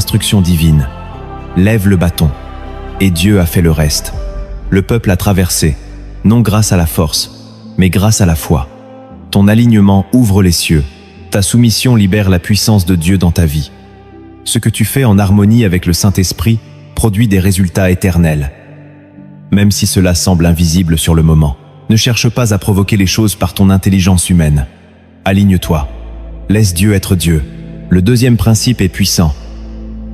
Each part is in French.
instruction divine. Lève le bâton. Et Dieu a fait le reste. Le peuple a traversé, non grâce à la force, mais grâce à la foi. Ton alignement ouvre les cieux. Ta soumission libère la puissance de Dieu dans ta vie. Ce que tu fais en harmonie avec le Saint-Esprit produit des résultats éternels. Même si cela semble invisible sur le moment, ne cherche pas à provoquer les choses par ton intelligence humaine. Aligne-toi. Laisse Dieu être Dieu. Le deuxième principe est puissant.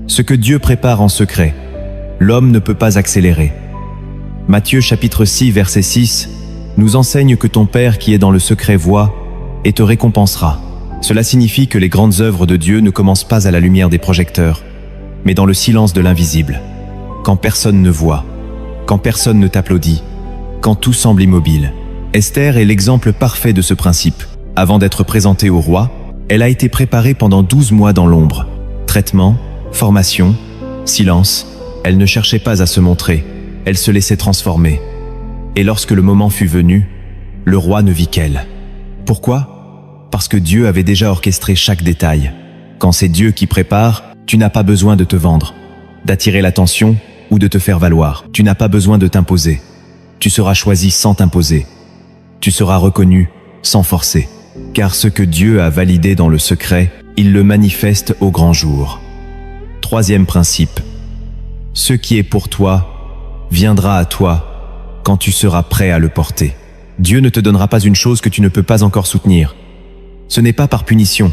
Ce que Dieu prépare en secret, l'homme ne peut pas accélérer. Matthieu chapitre 6 verset 6 nous enseigne que ton Père qui est dans le secret voit et te récompensera. Cela signifie que les grandes œuvres de Dieu ne commencent pas à la lumière des projecteurs, mais dans le silence de l'invisible. Quand personne ne voit, quand personne ne t'applaudit, quand tout semble immobile. Esther est l'exemple parfait de ce principe. Avant d'être présentée au roi, elle a été préparée pendant 12 mois dans l'ombre. Traitement, formation, silence, elle ne cherchait pas à se montrer, elle se laissait transformer. Et lorsque le moment fut venu, le roi ne vit qu'elle. Pourquoi ? Parce que Dieu avait déjà orchestré chaque détail. Quand c'est Dieu qui prépare, tu n'as pas besoin de te vendre, d'attirer l'attention ou de te faire valoir. Tu n'as pas besoin de t'imposer. Tu seras choisi sans t'imposer. Tu seras reconnu sans forcer. Car ce que Dieu a validé dans le secret, il le manifeste au grand jour. Troisième principe. Ce qui est pour toi viendra à toi quand tu seras prêt à le porter. Dieu ne te donnera pas une chose que tu ne peux pas encore soutenir. Ce n'est pas par punition,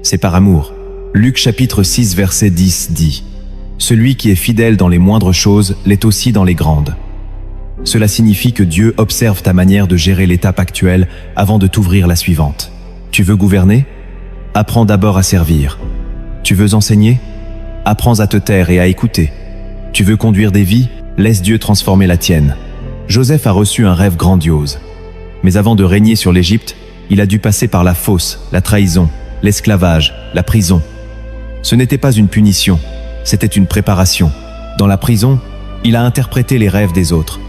c'est par amour. Luc chapitre 6 verset 10 dit « Celui qui est fidèle dans les moindres choses l'est aussi dans les grandes ». Cela signifie que Dieu observe ta manière de gérer l'étape actuelle avant de t'ouvrir la suivante. Tu veux gouverner ? Apprends d'abord à servir. Tu veux enseigner ? Apprends à te taire et à écouter. Tu veux conduire des vies ? Laisse Dieu transformer la tienne. Joseph a reçu un rêve grandiose. Mais avant de régner sur l'Égypte, il a dû passer par la fosse, la trahison, l'esclavage, la prison. Ce n'était pas une punition, c'était une préparation. Dans la prison, il a interprété les rêves des autres.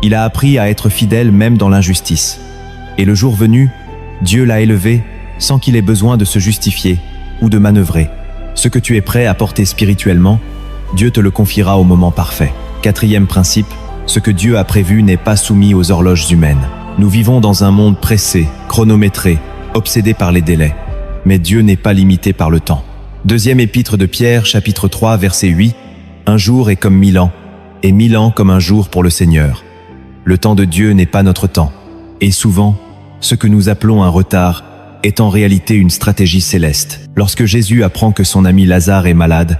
Il a appris à être fidèle même dans l'injustice. Et le jour venu, Dieu l'a élevé sans qu'il ait besoin de se justifier ou de manœuvrer. Ce que tu es prêt à porter spirituellement, Dieu te le confiera au moment parfait. Quatrième principe, ce que Dieu a prévu n'est pas soumis aux horloges humaines. Nous vivons dans un monde pressé, chronométré, obsédé par les délais. Mais Dieu n'est pas limité par le temps. Deuxième épître de Pierre, chapitre 3, verset 8. Un jour est comme 1000 ans, et 1000 ans comme un jour pour le Seigneur. Le temps de Dieu n'est pas notre temps. Et souvent, ce que nous appelons un retard est en réalité une stratégie céleste. Lorsque Jésus apprend que son ami Lazare est malade,